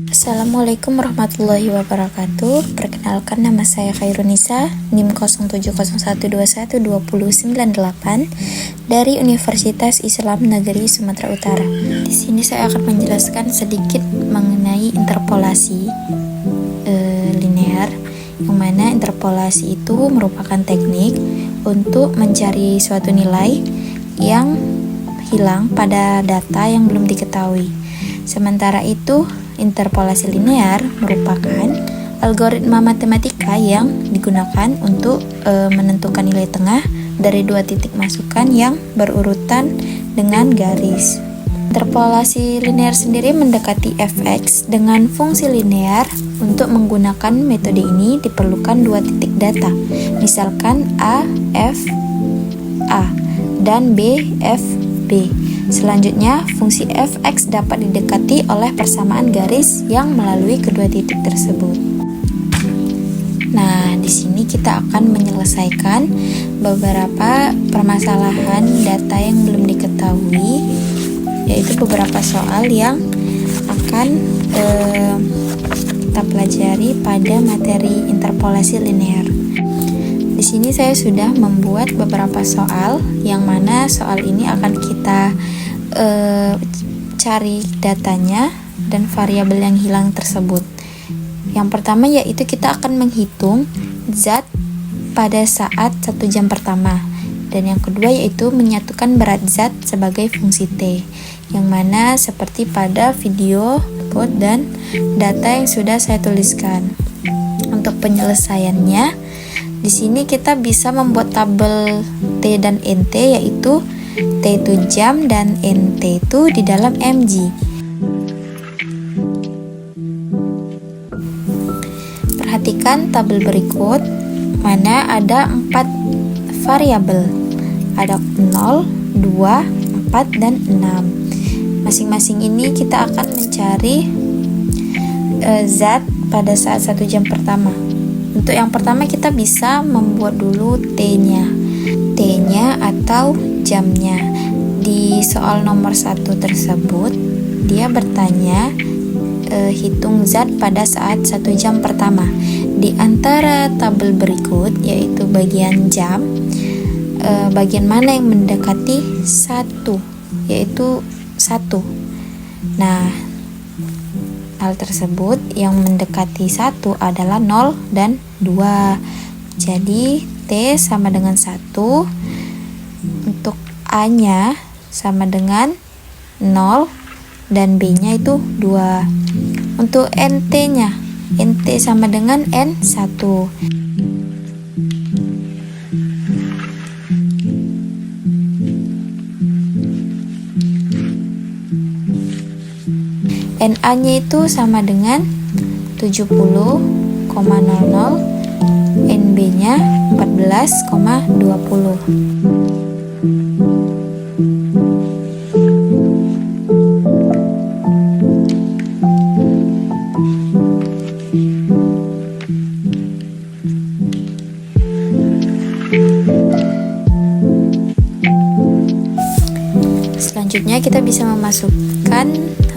Assalamualaikum warahmatullahi wabarakatuh. Perkenalkan, nama saya Khairunisa, NIM 0701212098 dari Universitas Islam Negeri Sumatera Utara. Di sini saya akan menjelaskan sedikit mengenai interpolasi linear, yang mana interpolasi itu merupakan teknik untuk mencari suatu nilai yang hilang pada data yang belum diketahui. Sementara itu, interpolasi linear merupakan algoritma matematika yang digunakan untuk menentukan nilai tengah dari dua titik masukan yang berurutan dengan garis. Interpolasi linear sendiri mendekati fx dengan fungsi linear. Untuk menggunakan metode ini diperlukan dua titik data, misalkan a, f, a, dan b, f, b. Selanjutnya, fungsi fx dapat didekati oleh persamaan garis yang melalui kedua titik tersebut. Nah, di sini kita akan menyelesaikan beberapa permasalahan data yang belum diketahui, yaitu beberapa soal yang akan kita pelajari pada materi interpolasi linear. Di sini saya sudah membuat beberapa soal, yang mana soal ini akan kita cari datanya dan variabel yang hilang tersebut. Yang pertama yaitu kita akan menghitung zat pada saat 1 jam pertama, dan yang kedua yaitu menyatukan berat zat sebagai fungsi T, yang mana seperti pada video dan data yang sudah saya tuliskan. Untuk penyelesaiannya, di sini kita bisa membuat tabel T dan NT, yaitu T itu jam dan NT itu di dalam mg. Perhatikan tabel berikut, mana ada 4 variabel. Ada 0, 2, 4, dan 6. Masing-masing ini kita akan mencari zat pada saat 1 jam pertama. Untuk yang pertama kita bisa membuat dulu T-nya atau jamnya. Di soal nomor 1 tersebut, dia bertanya hitung zat pada saat 1 jam pertama. Di antara tabel berikut, yaitu bagian jam, bagian mana yang mendekati 1, yaitu 1. Nah, hal tersebut yang mendekati 1 adalah 0 dan 2. Jadi T sama dengan 1. Untuk A-nya sama dengan 0 dan B-nya itu 2. Untuk NT-nya, NT sama dengan N1. NA-nya itu sama dengan 70,00, NB-nya 14,20. Selanjutnya kita bisa memasukkan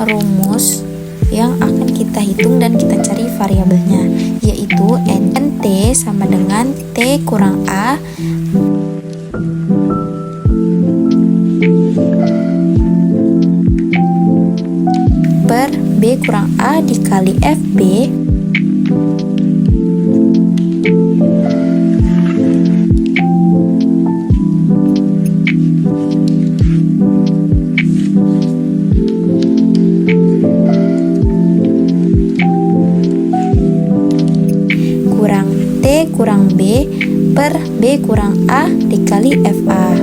rumus yang akan kita hitung dan kita cari variabelnya, yaitu NT sama dengan T kurang A per B kurang A dikali FB kurang B per B kurang A dikali FA.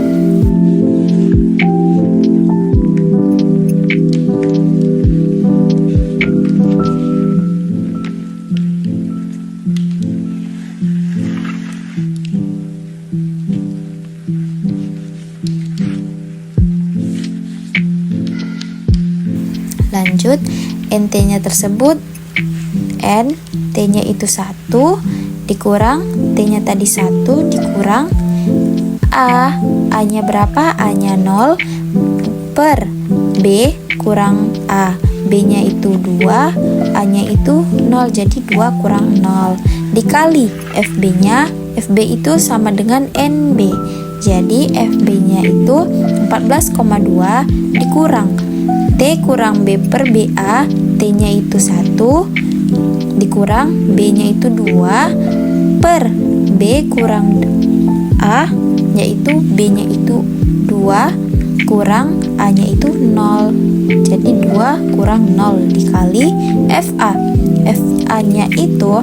Lanjut, NT-nya tersebut N, T-nya itu 1 dikurang T-nya tadi 1 dikurang A-nya berapa? A-nya 0 per B kurang A, B-nya itu 2, A-nya itu 0, jadi 2 kurang 0. Dikali FB-nya, FB itu sama dengan NB. Jadi FB-nya itu 14,2 dikurang T kurang B per BA, T-nya itu 1, dikurang B-nya itu 2, per B kurang A, yaitu B-nya itu 2, kurang A-nya itu 0. Jadi 2 kurang 0 dikali FA. FA-nya itu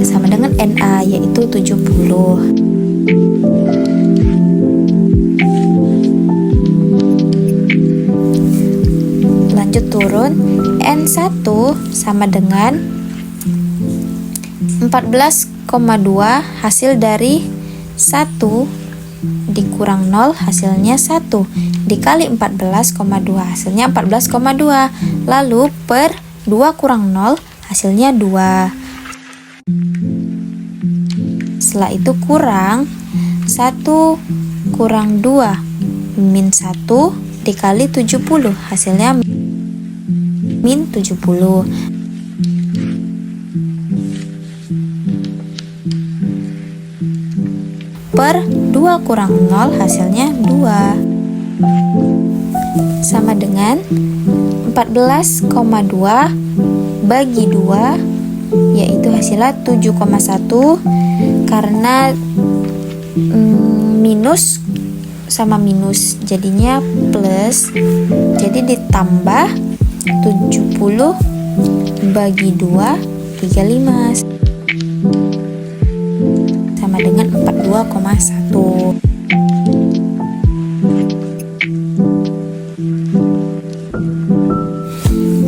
sama dengan NA, yaitu 70. Lanjut turun, N1 sama dengan 14,2 hasil dari 1 dikurang 0 hasilnya 1, dikali 14,2 hasilnya 14,2, lalu per 2 kurang 0 hasilnya 2. Setelah itu kurang 1 kurang 2 min 1 dikali 70 hasilnya min 70. Per 2 kurang 0 hasilnya 2, sama dengan 14,2 bagi 2, yaitu hasilnya 7,1. Karena minus sama minus jadinya plus, jadi ditambah 70 bagi 2, 35, sama dengan 42,1.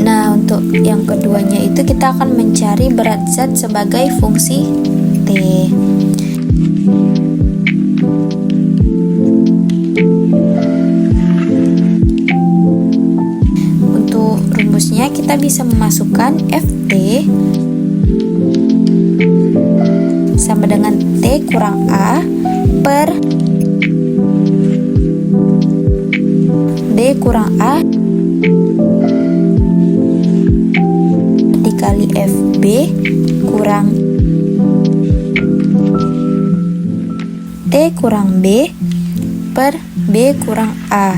Nah, untuk yang keduanya itu kita akan mencari berat zat sebagai fungsi T. Untuk rumusnya kita bisa memasukkan Ft sama dengan T kurang A per D kurang A dikali FB kurang T kurang B per B kurang A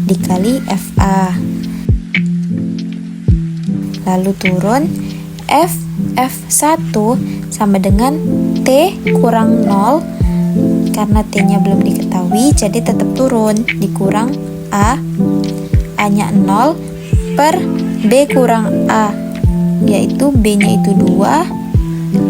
dikali FA. Lalu turun F1 sama dengan T kurang 0, karena T-nya belum diketahui jadi tetap turun, dikurang A-nya 0 per B kurang A, yaitu B-nya itu 2,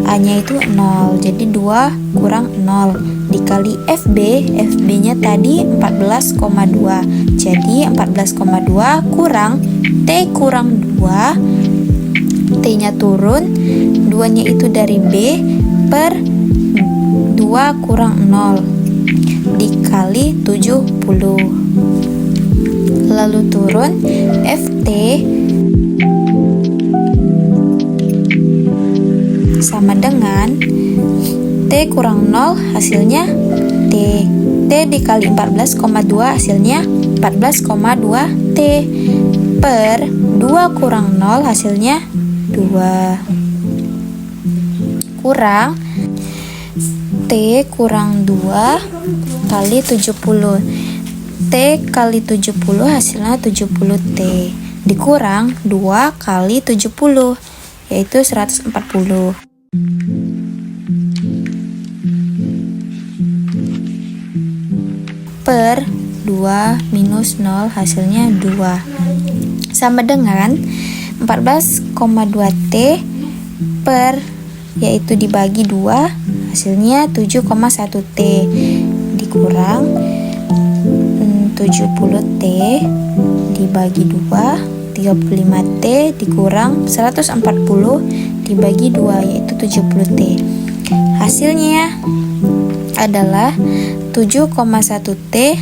A-nya itu 0, jadi 2 kurang 0 dikali FB. FB-nya tadi 14,2, jadi 14,2 kurang T kurang 2, T-nya turun, 2-nya itu dari B per 2 kurang 0 dikali 70. Lalu turun FT sama dengan T kurang 0 hasilnya T. T dikali 14,2 hasilnya 14,2 T per 2 kurang 0 hasilnya 2 kurang T kurang 2 kali 70. T kali 70 hasilnya 70 T dikurang 2 kali 70, yaitu 140 per 2 minus 0 hasilnya 2, sama dengan 14,2 T per, yaitu dibagi 2 hasilnya 7,1 T dikurang 70 T dibagi 2, 35 T dikurang 140 dibagi 2, yaitu 70 T. Hasilnya adalah 7,1 T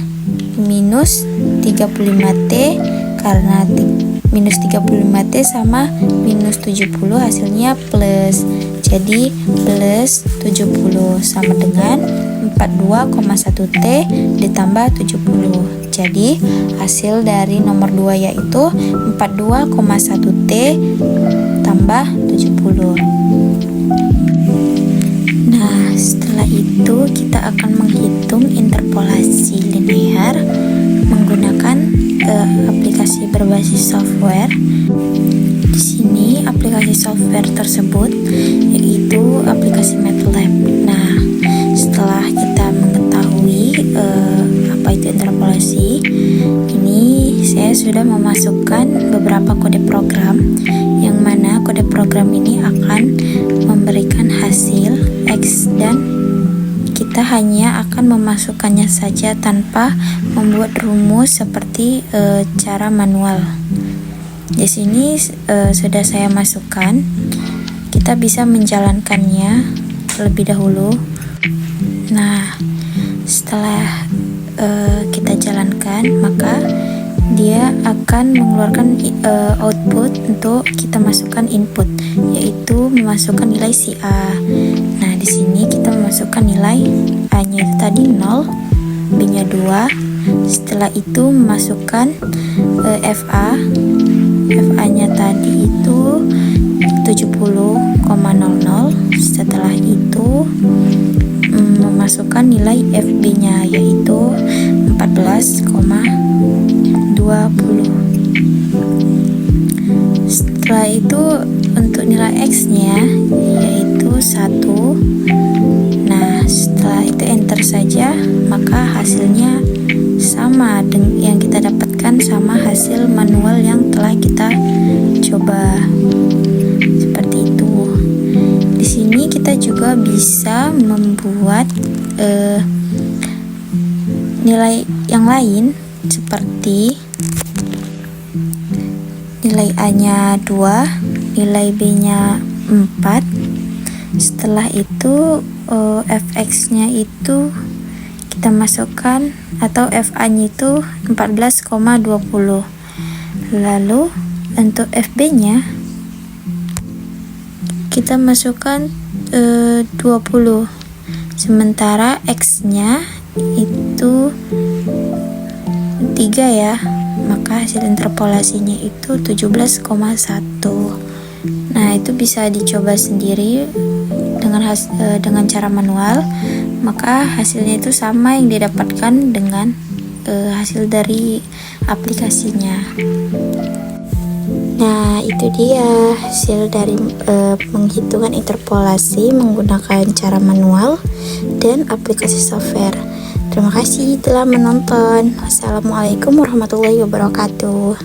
minus 35 T, karena minus 35 T sama minus 70 hasilnya plus, jadi plus 70 sama dengan 42,1 T ditambah 70, Jadi hasil dari nomor 2 yaitu 42,1T tambah 70. Nah, setelah itu kita akan menghitung interpolasi linear menggunakan aplikasi berbasis software. Di sini aplikasi software tersebut yaitu aplikasi MATLAB. Nah, setelah kita mengetahui apa itu interpolasi, ini saya sudah memasukkan beberapa kode program, yang mana kode program ini akan memberikan hasil X dan kita hanya akan memasukkannya saja tanpa membuat rumus seperti cara manual. Di sini sudah saya masukkan. Kita bisa menjalankannya terlebih dahulu. Nah, setelah kita jalankan, maka dia akan mengeluarkan output untuk kita masukkan input, yaitu memasukkan nilai si A. Nah, di sini kita memasukkan nilai A-nya itu tadi 0, B-nya 2. Setelah itu memasukkan FA. FA-nya tadi itu 70,00. Setelah itu memasukkan nilai FB-nya yaitu 14,20. Setelah itu untuk nilai X-nya yaitu 1. Nah, setelah itu enter saja, maka hasilnya sama dengan yang kita dapatkan sama hasil manual yang telah kita coba. Seperti itu. Di sini kita juga bisa membuat nilai yang lain seperti nilai A-nya 2, nilai B-nya 4. Setelah itu fx-nya itu kita masukkan, atau FA-nya itu 14,20. Lalu untuk FB-nya kita masukkan 20. Sementara X-nya itu 3 ya, maka hasil interpolasinya itu 17,1. Nah, itu bisa dicoba sendiri dengan cara manual, maka hasilnya itu sama yang didapatkan dengan hasil dari aplikasinya. Nah, itu dia hasil dari penghitungan interpolasi menggunakan cara manual dan aplikasi software. Terima kasih telah menonton. Wassalamualaikum warahmatullahi wabarakatuh.